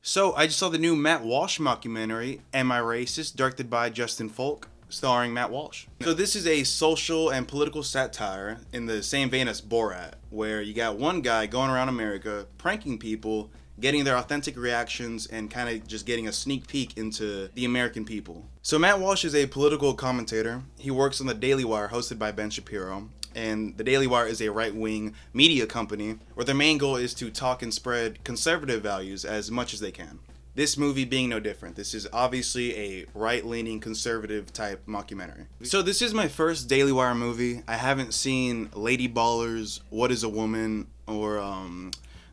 So, I just saw the new Matt Walsh mockumentary, Am I Racist?, directed by Justin Folk, starring Matt Walsh. So this is a social and political satire in the same vein as Borat, where you got one guy going around America pranking people, getting their authentic reactions, and kind of just getting a sneak peek into the American people. So Matt Walsh is a political commentator. He works on the Daily Wire, hosted by Ben Shapiro. And the Daily Wire is a right-wing media company where their main goal is to talk and spread conservative values as much as they can. This movie being no different. This is obviously a right-leaning conservative type mockumentary. So this is my first Daily Wire movie. I haven't seen Lady Ballers, What is a Woman, or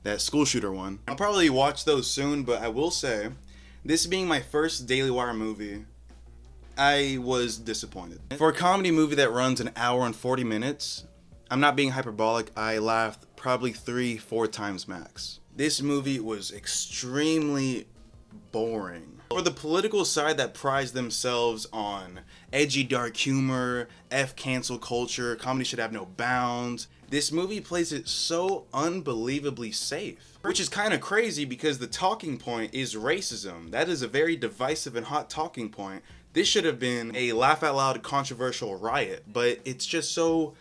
that school shooter one. I'll probably watch those soon, but I will say, this being my first Daily Wire movie, I was disappointed. For a comedy movie that runs an hour and 40 minutes, I'm not being hyperbolic, I laughed probably 3-4 times max. This movie was extremely boring. For the political side that prides themselves on edgy dark humor, cancel culture, comedy should have no bounds, this movie plays it so unbelievably safe. Which is kind of crazy because the talking point is racism. That is a very divisive and hot talking point. This should have been a laugh out loud controversial riot, but it's just so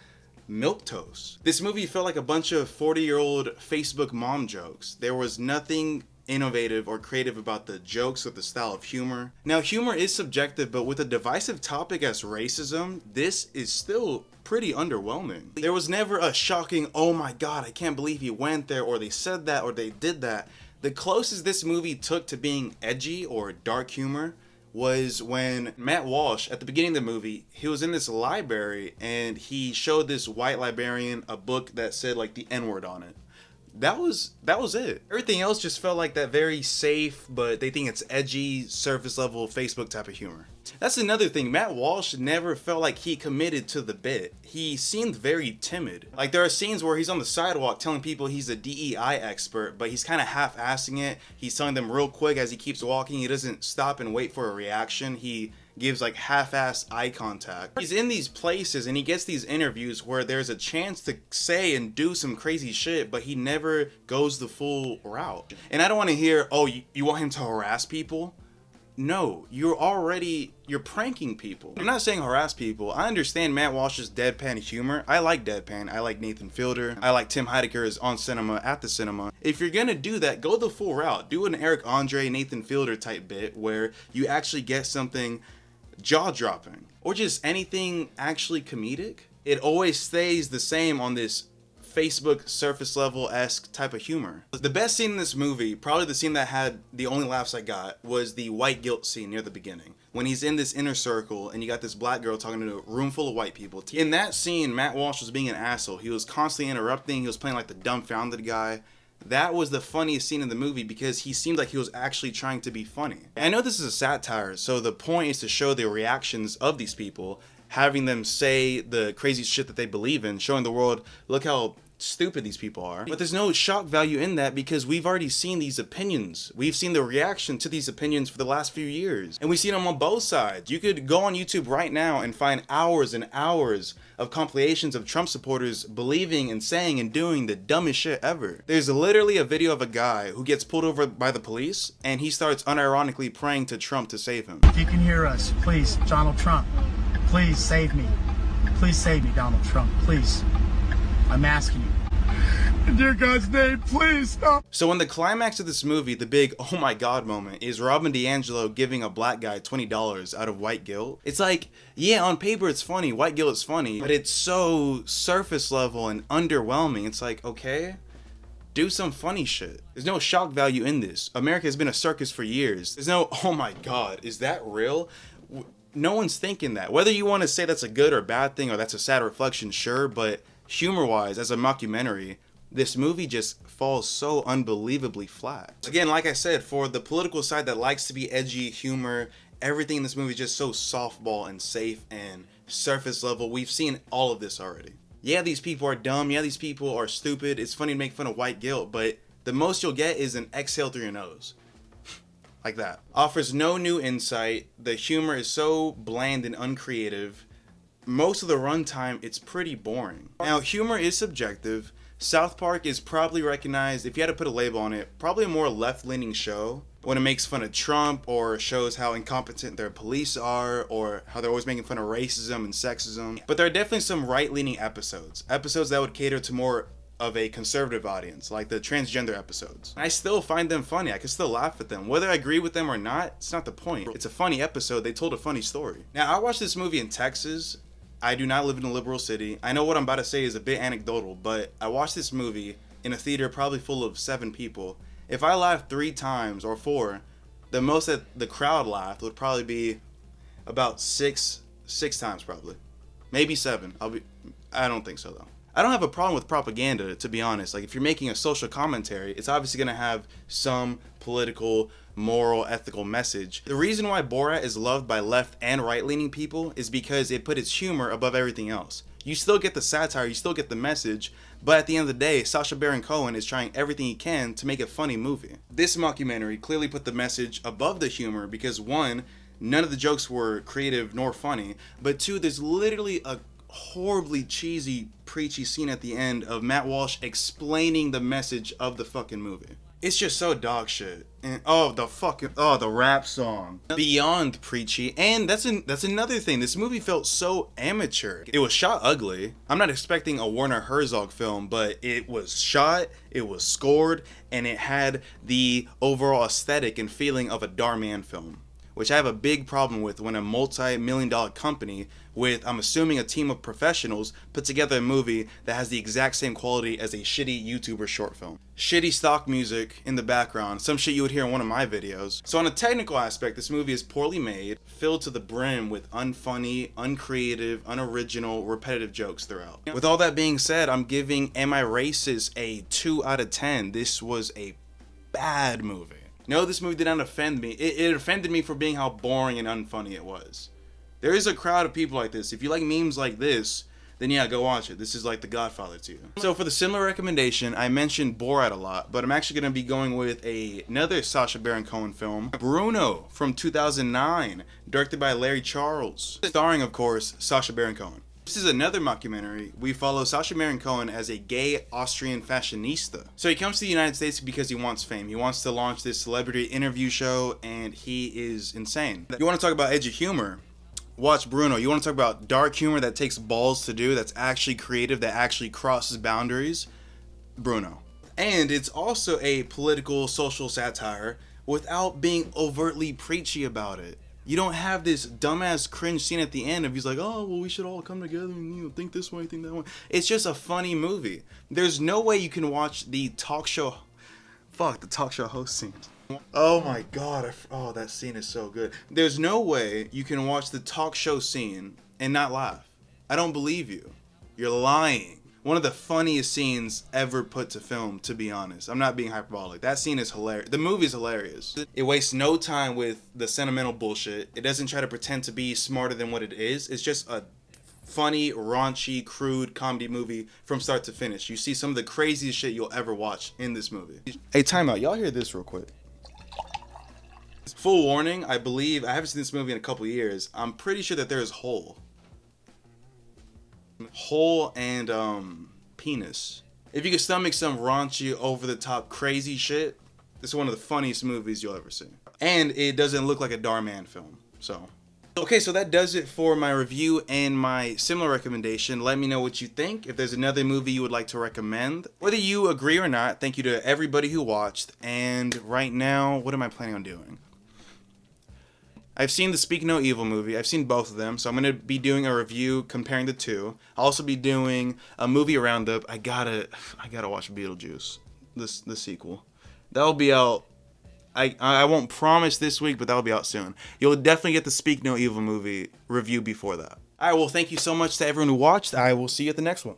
milquetoast. This movie felt like a bunch of 40-year-old Facebook mom jokes. There was nothing innovative or creative about the jokes or the style of humor. Now, humor is subjective, but with a divisive topic as racism, this is still pretty underwhelming. There was never a shocking, oh my god, I can't believe he went there, or they said that, or they did that. The closest this movie took to being edgy or dark humor was when Matt Walsh, at the beginning of the movie, he was in this library and he showed this white librarian a book that said like the N-word on it. That was it. Everything else just felt like that very safe, but they think it's edgy, surface level Facebook type of humor. That's another thing. Matt Walsh never felt like he committed to the bit. He seemed very timid. Like there are scenes where he's on the sidewalk telling people he's a DEI expert, but he's kind of half-assing it. He's telling them real quick as he keeps walking. He doesn't stop and wait for a reaction. He gives like half-ass eye contact. He's in these places and he gets these interviews where there's a chance to say and do some crazy shit, but he never goes the full route. And I don't want to hear, oh, you want him to harass people? No, you're pranking people. I'm not saying harass people. I understand Matt Walsh's deadpan humor. I like deadpan. I like Nathan Fielder. I like Tim Heidecker's On Cinema at the Cinema. If you're gonna do that, go the full route. Do an Eric Andre, Nathan Fielder type bit where you actually get something jaw-dropping. Or just anything actually comedic. It always stays the same on this Facebook surface level-esque type of humor. The best scene in this movie, probably the scene that had the only laughs I got, was the white guilt scene near the beginning. When he's in this inner circle and you got this black girl talking to a room full of white people. In that scene, Matt Walsh was being an asshole. He was constantly interrupting. He was playing like the dumbfounded guy. That was the funniest scene in the movie because he seemed like he was actually trying to be funny. I know this is a satire, so the point is to show the reactions of these people, having them say the crazy shit that they believe in, showing the world, look how stupid these people are. But there's no shock value in that because we've already seen these opinions. We've seen the reaction to these opinions for the last few years. And we've seen them on both sides. You could go on YouTube right now and find hours and hours of compilations of Trump supporters believing and saying and doing the dumbest shit ever. There's literally a video of a guy who gets pulled over by the police and he starts unironically praying to Trump to save him. If you can hear us, please, Donald Trump, please save me. Please save me, Donald Trump, please. I'm asking you. In dear God's name, please stop. So in the climax of this movie, the big oh my god moment is Robin DiAngelo giving a black guy $20 out of white guilt. It's like, yeah, on paper it's funny, white guilt is funny, but it's so surface level and underwhelming. It's like, okay, do some funny shit. There's no shock value in this. America has been a circus for years. There's no, oh my god, is that real? No one's thinking that. Whether you want to say that's a good or bad thing or that's a sad reflection, sure, but humor-wise, as a mockumentary, this movie just falls so unbelievably flat. Again, like I said, for the political side that likes to be edgy humor, everything in this movie is just so softball and safe and surface level. We've seen all of this already. Yeah, these people are dumb. Yeah, these people are stupid. It's funny to make fun of white guilt, but the most you'll get is an exhale through your nose. Like that. Offers no new insight. The humor is so bland and uncreative. Most of the runtime, it's pretty boring. Now, humor is subjective. South Park is probably recognized, if you had to put a label on it, probably a more left-leaning show when it makes fun of Trump or shows how incompetent their police are or how they're always making fun of racism and sexism. But there are definitely some right-leaning episodes that would cater to more of a conservative audience, like the transgender episodes. I still find them funny. I can still laugh at them. Whether I agree with them or not, it's not the point. It's a funny episode. They told a funny story. Now, I watched this movie in Texas. I do not live in a liberal city. I know what I'm about to say is a bit anecdotal, but I watched this movie in a theater probably full of 7 people. If I laughed 3 times or 4, the most that the crowd laughed would probably be about 6 times probably. Maybe 7. I don't think so though. I don't have a problem with propaganda, to be honest. Like, if you're making a social commentary, it's obviously going to have some political, moral, ethical message. The reason why Borat is loved by left and right-leaning people is because it put its humor above everything else. You still get the satire, you still get the message, but at the end of the day, Sacha Baron Cohen is trying everything he can to make a funny movie. This mockumentary clearly put the message above the humor because 1, none of the jokes were creative nor funny, but 2, there's literally a horribly cheesy, preachy scene at the end of Matt Walsh explaining the message of the fucking movie. It's just so dog shit. And the rap song. Beyond preachy. And that's another thing. This movie felt so amateur. It was shot ugly. I'm not expecting a Werner Herzog film, but it was shot, it was scored, and it had the overall aesthetic and feeling of a Darman film, which I have a big problem with when a multi-million-dollar company with, I'm assuming, a team of professionals put together a movie that has the exact same quality as a shitty YouTuber short film. Shitty stock music in the background, some shit you would hear in one of my videos. So on a technical aspect, this movie is poorly made, filled to the brim with unfunny, uncreative, unoriginal, repetitive jokes throughout. With all that being said, I'm giving Am I Racist a 2 out of 10. This was a bad movie. No, this movie did not offend me. It offended me for being how boring and unfunny it was. There is a crowd of people like this. If you like memes like this, then yeah, go watch it. This is like The Godfather to you. So for the similar recommendation, I mentioned Borat a lot, but I'm actually going to be going with another Sacha Baron Cohen film, Bruno from 2009, directed by Larry Charles, starring, of course, Sacha Baron Cohen. This is another mockumentary. We follow Sacha Baron Cohen as a gay Austrian fashionista. So he comes to the United States because he wants fame. He wants to launch this celebrity interview show, and he is insane. You want to talk about edgy humor? Watch Bruno. You want to talk about dark humor that takes balls to do, that's actually creative, that actually crosses boundaries? Bruno. And it's also a political, social satire without being overtly preachy about it. You don't have this dumbass cringe scene at the end of he's like, oh, well, we should all come together and think this way, think that way. It's just a funny movie. There's no way you can watch the talk show host scene. Oh my god, that scene is so good. There's no way you can watch the talk show scene and not laugh. I don't believe you. You're lying. One of the funniest scenes ever put to film, to be honest. I'm not being hyperbolic. That scene is hilarious. The movie is hilarious. It wastes no time with the sentimental bullshit. It doesn't try to pretend to be smarter than what it is. It's just a funny, raunchy, crude comedy movie from start to finish. You see some of the craziest shit you'll ever watch in this movie. Hey, time out. Y'all hear this real quick. Full warning, I haven't seen this movie in a couple years. I'm pretty sure that there is Hole and Penis. If you can stomach some raunchy, over-the-top, crazy shit, this is one of the funniest movies you'll ever see. And it doesn't look like a Darman film, so. Okay, so that does it for my review and my similar recommendation. Let me know what you think. If there's another movie you would like to recommend. Whether you agree or not, thank you to everybody who watched. And right now, what am I planning on doing? I've seen the Speak No Evil movie. I've seen both of them, so I'm going to be doing a review comparing the two. I'll also be doing a movie roundup. I gotta watch Beetlejuice, the sequel. That'll be out. I won't promise this week, but that'll be out soon. You'll definitely get the Speak No Evil movie review before that. Alright, well, thank you so much to everyone who watched. I will see you at the next one.